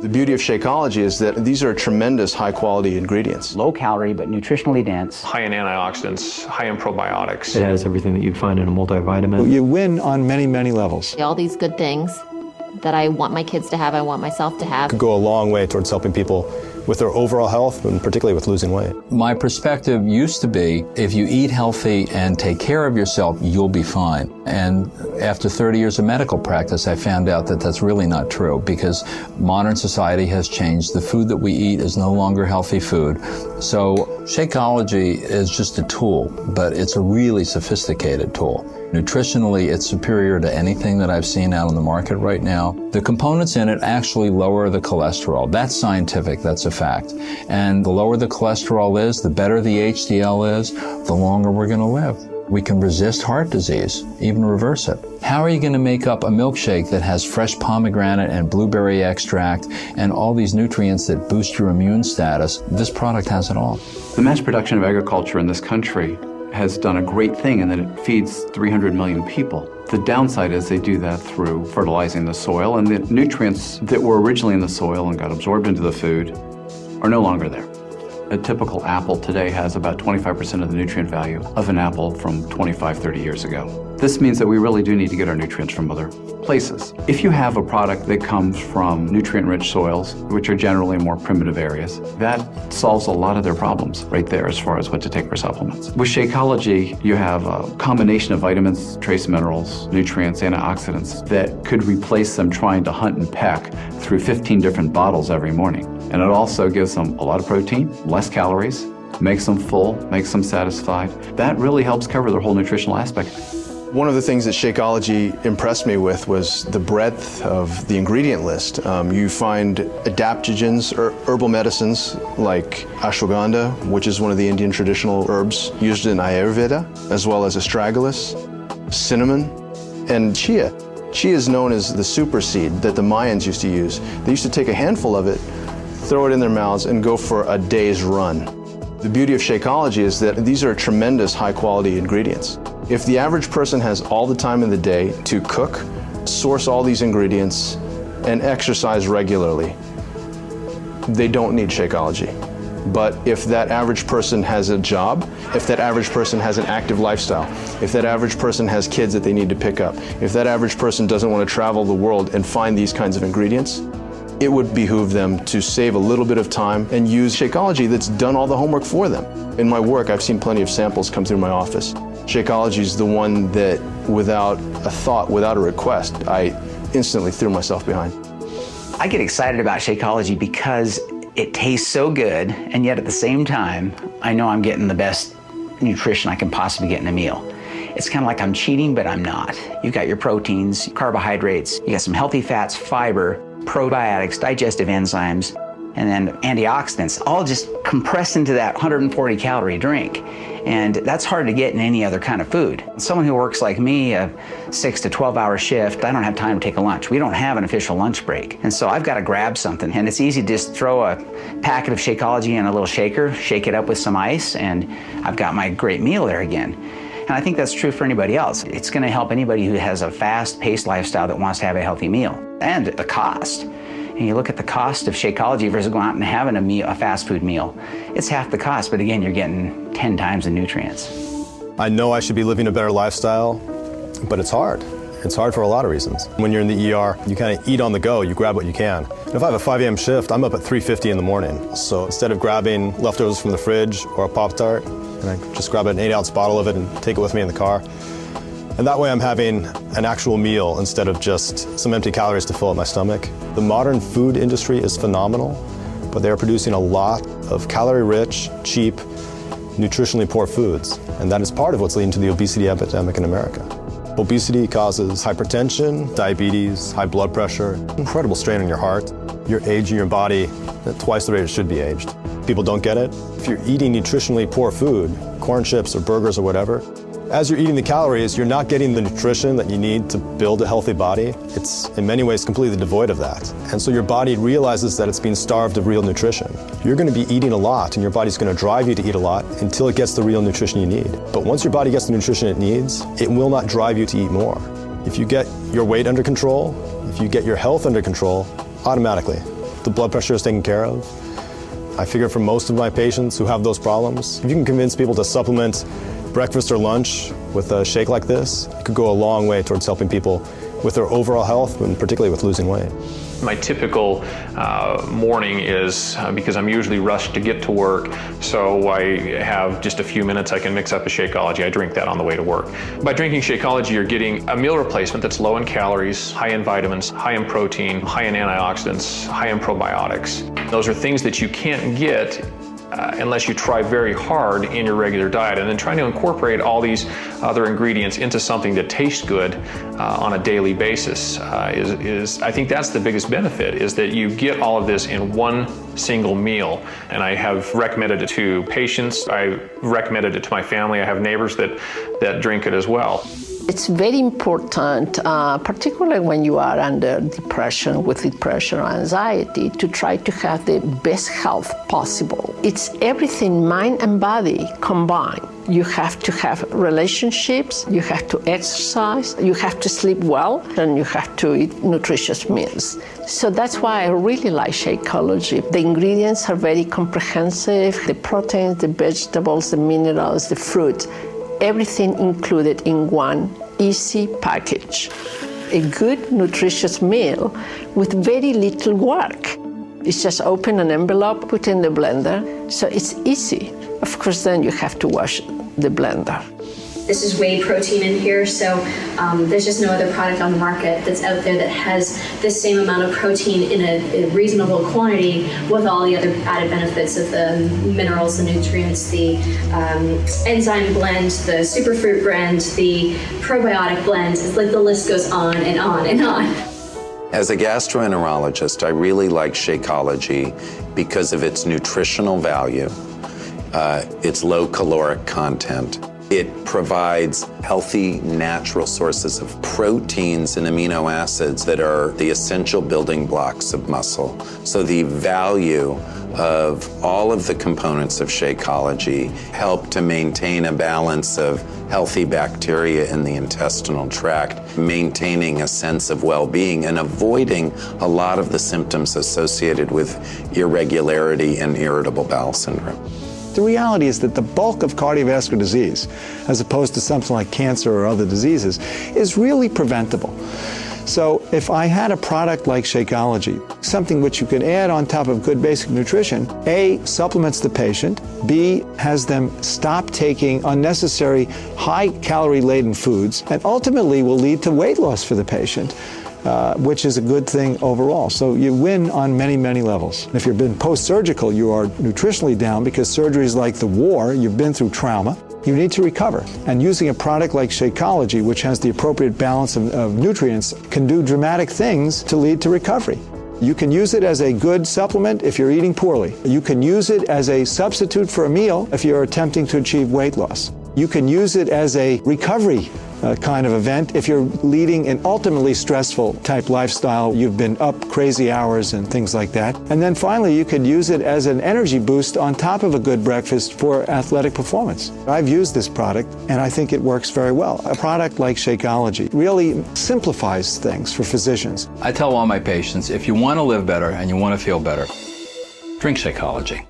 The beauty of Shakeology is that these are tremendous high-quality ingredients. Low calorie, but nutritionally dense. High in antioxidants, high in probiotics. It has everything that you'd find in a multivitamin. You win on many, many levels. All these good things that I want my kids to have, I want myself to have. Could go a long way towards helping people with their overall health, and particularly with losing weight. My perspective used to be, if you eat healthy and take care of yourself, you'll be fine. And after 30 years of medical practice, I found out that that's really not true, because modern society has changed. The food that we eat is no longer healthy food. So Shakeology is just a tool, but it's a really sophisticated tool. Nutritionally, it's superior to anything that I've seen out on the market right now. The components in it actually lower the cholesterol. That's scientific, that's a fact. And the lower the cholesterol is, the better the HDL is, the longer we're going to live. We can resist heart disease, even reverse it. How are you going to make up a milkshake that has fresh pomegranate and blueberry extract and all these nutrients that boost your immune status? This product has it all. The mass production of agriculture in this country has done a great thing in that it feeds 300 million people. The downside is they do that through fertilizing the soil, and the nutrients that were originally in the soil and got absorbed into the food are no longer there. A typical apple today has about 25% of the nutrient value of an apple from 25, 30 years ago. This means that we really do need to get our nutrients from other places. If you have a product that comes from nutrient-rich soils, which are generally more primitive areas, that solves a lot of their problems right there as far as what to take for supplements. With Shakeology, you have a combination of vitamins, trace minerals, nutrients, antioxidants that could replace them trying to hunt and peck through 15 different bottles every morning. And it also gives them a lot of protein, less calories, makes them full, makes them satisfied. That really helps cover their whole nutritional aspect. One of the things that Shakeology impressed me with was the breadth of the ingredient list. You find adaptogens, herbal medicines like ashwagandha, which is one of the Indian traditional herbs used in Ayurveda, as well as astragalus, cinnamon, and chia. Chia is known as the super seed that the Mayans used to use. They used to take a handful of it, throw it in their mouths, and go for a day's run. The beauty of Shakeology is that these are tremendous high-quality ingredients. If the average person has all the time in the day to cook, source all these ingredients, and exercise regularly, they don't need Shakeology. But if that average person has a job, if that average person has an active lifestyle, if that average person has kids that they need to pick up, if that average person doesn't want to travel the world and find these kinds of ingredients, it would behoove them to save a little bit of time and use Shakeology that's done all the homework for them. In my work, I've seen plenty of samples come through my office. Shakeology is the one that, without a thought, without a request, I instantly threw myself behind. I get excited about Shakeology because it tastes so good, and yet at the same time, I know I'm getting the best nutrition I can possibly get in a meal. It's kind of like I'm cheating, but I'm not. You've got your proteins, carbohydrates, you got some healthy fats, fiber, probiotics, digestive enzymes, and then antioxidants, all just compressed into that 140 calorie drink. And that's hard to get in any other kind of food. Someone who works like me, a 6 to 12 hour shift, I don't have time to take a lunch. We don't have an official lunch break. And so I've got to grab something. And it's easy to just throw a packet of Shakeology in a little shaker, shake it up with some ice, and I've got my great meal there again. And I think that's true for anybody else. It's going to help anybody who has a fast-paced lifestyle that wants to have a healthy meal. And the cost. And you look at the cost of Shakeology versus going out and having a fast food meal. It's half the cost, but again, you're getting 10 times the nutrients. I know I should be living a better lifestyle, but it's hard. It's hard for a lot of reasons. When you're in the ER, you kind of eat on the go, you grab what you can. And if I have a 5 a.m. shift, I'm up at 3:50 in the morning. So instead of grabbing leftovers from the fridge or a Pop-Tart, and I just grab an 8-ounce bottle of it and take it with me in the car. And that way I'm having an actual meal instead of just some empty calories to fill up my stomach. The modern food industry is phenomenal, but they are producing a lot of calorie-rich, cheap, nutritionally poor foods. And that is part of what's leading to the obesity epidemic in America. Obesity causes hypertension, diabetes, high blood pressure, incredible strain on your heart. You're aging your body at twice the rate it should be aged. People don't get it. If you're eating nutritionally poor food, corn chips or burgers or whatever, as you're eating the calories, you're not getting the nutrition that you need to build a healthy body. It's in many ways completely devoid of that. And so your body realizes that it's being starved of real nutrition. You're going to be eating a lot, and your body's going to drive you to eat a lot until it gets the real nutrition you need. But once your body gets the nutrition it needs, it will not drive you to eat more. If you get your weight under control, if you get your health under control, automatically the blood pressure is taken care of. I figure for most of my patients who have those problems, if you can convince people to supplement breakfast or lunch with a shake like this, it could go a long way towards helping people with their overall health and particularly with losing weight. My typical morning is, because I'm usually rushed to get to work, so I have just a few minutes, I can mix up a Shakeology. I drink that on the way to work. By drinking Shakeology, you're getting a meal replacement that's low in calories, high in vitamins, high in protein, high in antioxidants, high in probiotics. Those are things that you can't get unless you try very hard in your regular diet. And then trying to incorporate all these other ingredients into something that tastes good on a daily basis is I think that's the biggest benefit, is that you get all of this in one single meal. And I have recommended it to patients. I recommended it to my family. I have neighbors that drink it as well. It's very important, particularly when you are under depression, with depression or anxiety, to try to have the best health possible. It's everything, mind and body combined. You have to have relationships, you have to exercise, you have to sleep well, and you have to eat nutritious meals. So that's why I really like Shakeology. The ingredients are very comprehensive, the proteins, the vegetables, the minerals, the fruit, everything included in one easy package. A good, nutritious meal with very little work. It's just open an envelope, put in the blender, so it's easy. Of course, then you have to wash the blender. This is whey protein in here, so there's just no other product on the market that's out there that has the same amount of protein in a reasonable quantity with all the other added benefits of the minerals, the nutrients, the enzyme blend, the superfruit blend, the probiotic blend. It's like the list goes on and on and on. As a gastroenterologist, I really like Shakeology because of its nutritional value, its low caloric content. It provides healthy, natural sources of proteins and amino acids that are the essential building blocks of muscle. So the value of all of the components of Shakeology help to maintain a balance of healthy bacteria in the intestinal tract, maintaining a sense of well-being and avoiding a lot of the symptoms associated with irregularity and irritable bowel syndrome. The reality is that the bulk of cardiovascular disease, as opposed to something like cancer or other diseases, is really preventable. So if I had a product like Shakeology, something which you can add on top of good basic nutrition, A, supplements the patient, B, has them stop taking unnecessary high-calorie-laden foods, and ultimately will lead to weight loss for the patient, which is a good thing overall. So you win on many, many levels. If you've been post-surgical, you are nutritionally down because surgery is like the war. You've been through trauma. You need to recover. And using a product like Shakeology, which has the appropriate balance of nutrients, can do dramatic things to lead to recovery. You can use it as a good supplement if you're eating poorly. You can use it as a substitute for a meal if you're attempting to achieve weight loss. You can use it as a recovery kind of event if you're leading an ultimately stressful type lifestyle. You've been up crazy hours and things like that. And then finally, you could use it as an energy boost on top of a good breakfast for athletic performance. I've used this product and I think it works very well. A product like Shakeology really simplifies things for physicians. I tell all my patients, if you want to live better and you want to feel better, drink Shakeology.